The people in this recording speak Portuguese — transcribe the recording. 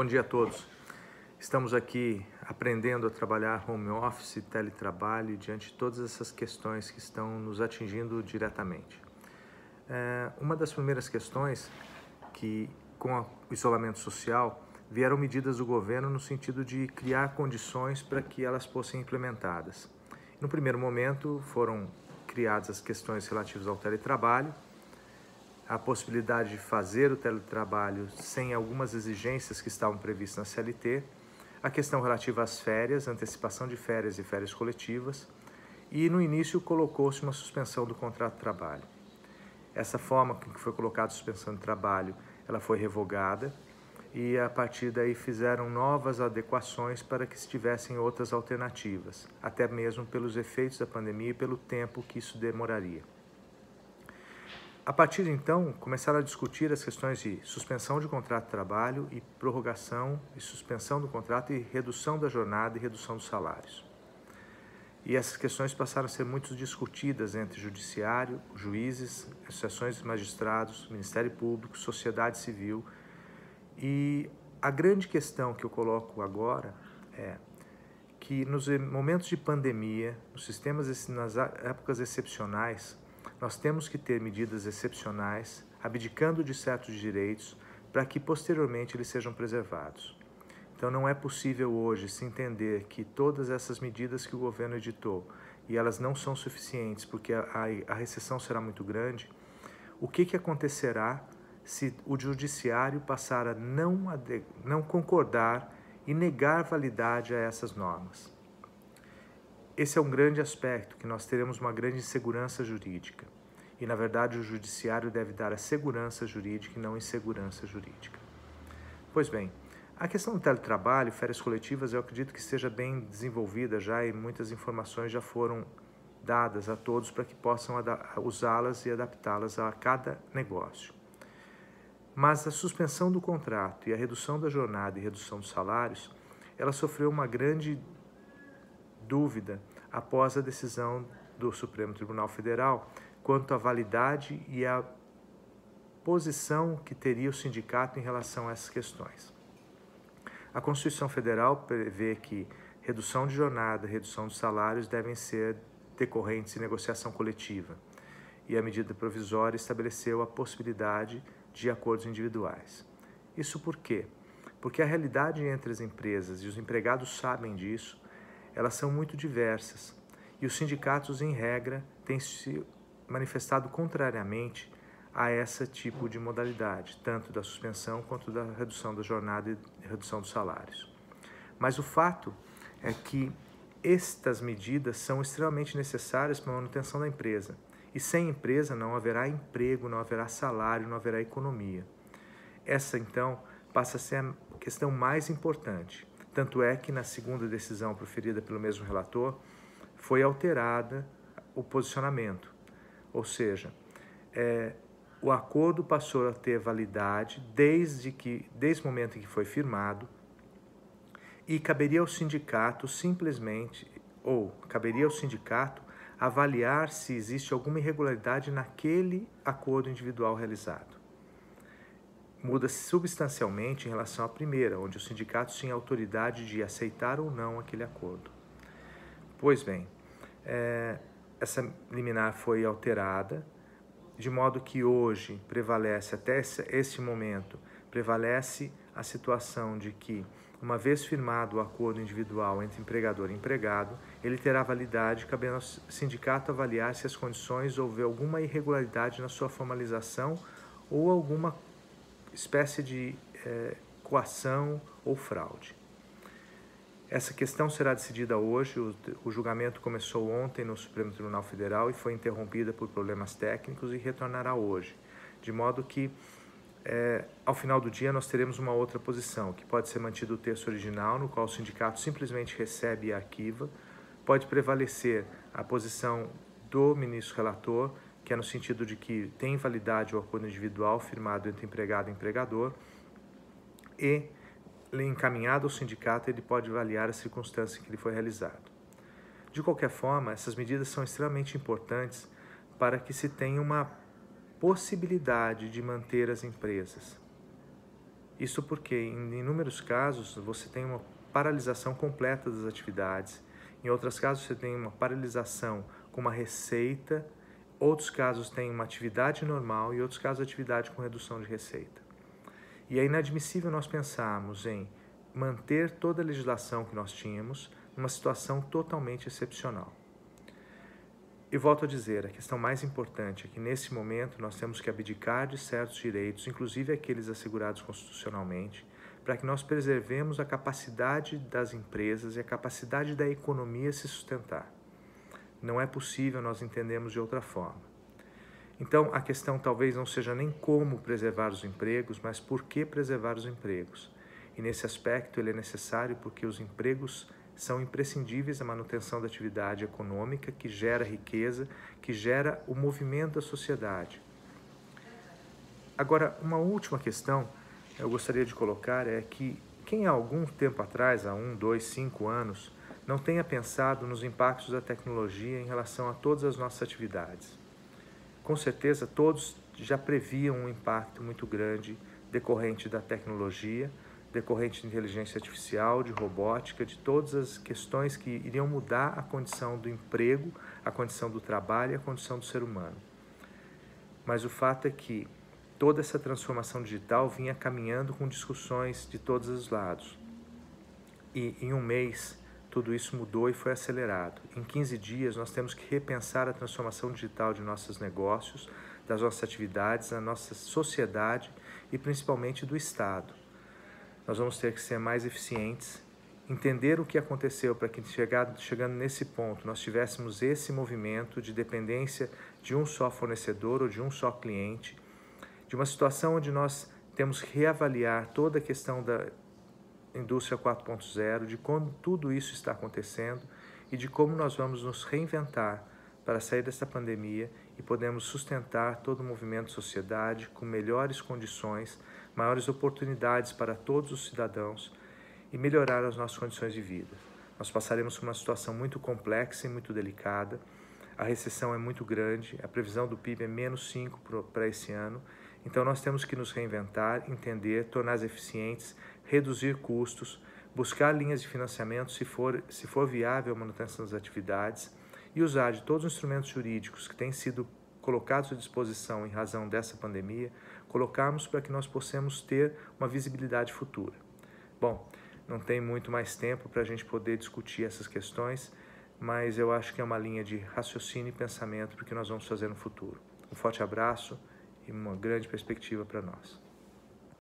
Bom dia a todos. Estamos aqui aprendendo a trabalhar home office, teletrabalho, diante de todas essas questões que estão nos atingindo diretamente. Uma das primeiras questões que, com o isolamento social, vieram medidas do governo no sentido de criar condições para que elas fossem implementadas. No primeiro momento, foram criadas as questões relativas ao teletrabalho, a possibilidade de fazer o teletrabalho sem algumas exigências que estavam previstas na CLT, a questão relativa às férias, antecipação de férias e férias coletivas, e no início colocou-se uma suspensão do contrato de trabalho. Essa forma que foi colocada a suspensão de trabalho, ela foi revogada e a partir daí fizeram novas adequações para que se tivessem outras alternativas, até mesmo pelos efeitos da pandemia e pelo tempo que isso demoraria. A partir de então, começaram a discutir as questões de suspensão de contrato de trabalho e prorrogação e suspensão do contrato e redução da jornada e redução dos salários. E essas questões passaram a ser muito discutidas entre judiciário, juízes, associações de magistrados, Ministério Público, sociedade civil. E a grande questão que eu coloco agora é que nos momentos de pandemia, nos sistemas, nas épocas excepcionais, nós temos que ter medidas excepcionais, abdicando de certos direitos, para que posteriormente eles sejam preservados. Então não é possível hoje se entender que todas essas medidas que o governo editou, e elas não são suficientes porque a recessão será muito grande, o que acontecerá se o judiciário passar a não concordar e negar validade a essas normas? Esse é um grande aspecto, que nós teremos uma grande insegurança jurídica. E, na verdade, o judiciário deve dar a segurança jurídica e não insegurança jurídica. Pois bem, a questão do teletrabalho, férias coletivas, eu acredito que esteja bem desenvolvida já e muitas informações já foram dadas a todos para que possam usá-las e adaptá-las a cada negócio. Mas a suspensão do contrato e a redução da jornada e redução dos salários, ela sofreu uma grande dúvida após a decisão do Supremo Tribunal Federal quanto à validade e à posição que teria o sindicato em relação a essas questões. A Constituição Federal prevê que redução de jornada e redução de salários devem ser decorrentes de negociação coletiva, e a medida provisória estabeleceu a possibilidade de acordos individuais. Isso por quê? Porque a realidade entre as empresas, e os empregados sabem disso, elas são muito diversas e os sindicatos, em regra, têm se manifestado contrariamente a esse tipo de modalidade, tanto da suspensão quanto da redução da jornada e redução dos salários. Mas o fato é que estas medidas são extremamente necessárias para a manutenção da empresa. E sem empresa não haverá emprego, não haverá salário, não haverá economia. Essa, então, passa a ser a questão mais importante. Tanto é que na segunda decisão proferida pelo mesmo relator, foi alterada o posicionamento. Ou seja, o acordo passou a ter validade desde o momento em que foi firmado e caberia ao sindicato avaliar se existe alguma irregularidade naquele acordo individual realizado. Muda-se substancialmente em relação à primeira, onde os sindicatos tinham autoridade de aceitar ou não aquele acordo. Pois bem, essa liminar foi alterada, de modo que hoje prevalece, até esse momento, prevalece a situação de que, uma vez firmado o acordo individual entre empregador e empregado, ele terá validade, cabendo ao sindicato avaliar se as condições houver alguma irregularidade na sua formalização ou alguma espécie de coação ou fraude. Essa questão será decidida hoje. O julgamento começou ontem no Supremo Tribunal Federal e foi interrompida por problemas técnicos e retornará hoje, de modo que ao final do dia nós teremos uma outra posição, que pode ser mantido o texto original, no qual o sindicato simplesmente recebe e arquiva. Pode prevalecer a posição do ministro relator, que é no sentido de que tem validade o acordo individual firmado entre empregado e empregador, e, encaminhado ao sindicato, ele pode avaliar a circunstância em que ele foi realizado. De qualquer forma, essas medidas são extremamente importantes para que se tenha uma possibilidade de manter as empresas. Isso porque, em inúmeros casos, você tem uma paralisação completa das atividades. Em outros casos, você tem uma paralisação com uma receita. Outros casos têm uma atividade normal e outros casos atividade com redução de receita. E é inadmissível nós pensarmos em manter toda a legislação que nós tínhamos numa situação totalmente excepcional. E volto a dizer, a questão mais importante é que nesse momento nós temos que abdicar de certos direitos, inclusive aqueles assegurados constitucionalmente, para que nós preservemos a capacidade das empresas e a capacidade da economia se sustentar. Não é possível nós entendermos de outra forma. Então, a questão talvez não seja nem como preservar os empregos, mas por que preservar os empregos. E nesse aspecto ele é necessário porque os empregos são imprescindíveis à manutenção da atividade econômica que gera riqueza, que gera o movimento da sociedade. Agora, uma última questão eu gostaria de colocar é que quem há algum tempo atrás, há 1, 2, 5 anos, não tenha pensado nos impactos da tecnologia em relação a todas as nossas atividades. Com certeza, todos já previam um impacto muito grande decorrente da tecnologia, decorrente de inteligência artificial, de robótica, de todas as questões que iriam mudar a condição do emprego, a condição do trabalho e a condição do ser humano. Mas o fato é que toda essa transformação digital vinha caminhando com discussões de todos os lados. E em um mês, tudo isso mudou e foi acelerado. Em 15 dias, nós temos que repensar a transformação digital de nossos negócios, das nossas atividades, da nossa sociedade e principalmente do Estado. Nós vamos ter que ser mais eficientes, entender o que aconteceu para que chegando nesse ponto nós tivéssemos esse movimento de dependência de um só fornecedor ou de um só cliente, de uma situação onde nós temos que reavaliar toda a questão da indústria 4.0, de como tudo isso está acontecendo e de como nós vamos nos reinventar para sair dessa pandemia e podemos sustentar todo o movimento de sociedade com melhores condições, maiores oportunidades para todos os cidadãos e melhorar as nossas condições de vida. Nós passaremos por uma situação muito complexa e muito delicada. A recessão é muito grande, a previsão do PIB é menos 5% para esse ano. Então nós temos que nos reinventar, entender, tornar eficientes, reduzir custos, buscar linhas de financiamento se for viável a manutenção das atividades e usar de todos os instrumentos jurídicos que têm sido colocados à disposição em razão dessa pandemia, colocarmos para que nós possamos ter uma visibilidade futura. Bom, não tem muito mais tempo para a gente poder discutir essas questões, mas eu acho que é uma linha de raciocínio e pensamento para o que nós vamos fazer no futuro. Um forte abraço e uma grande perspectiva para nós.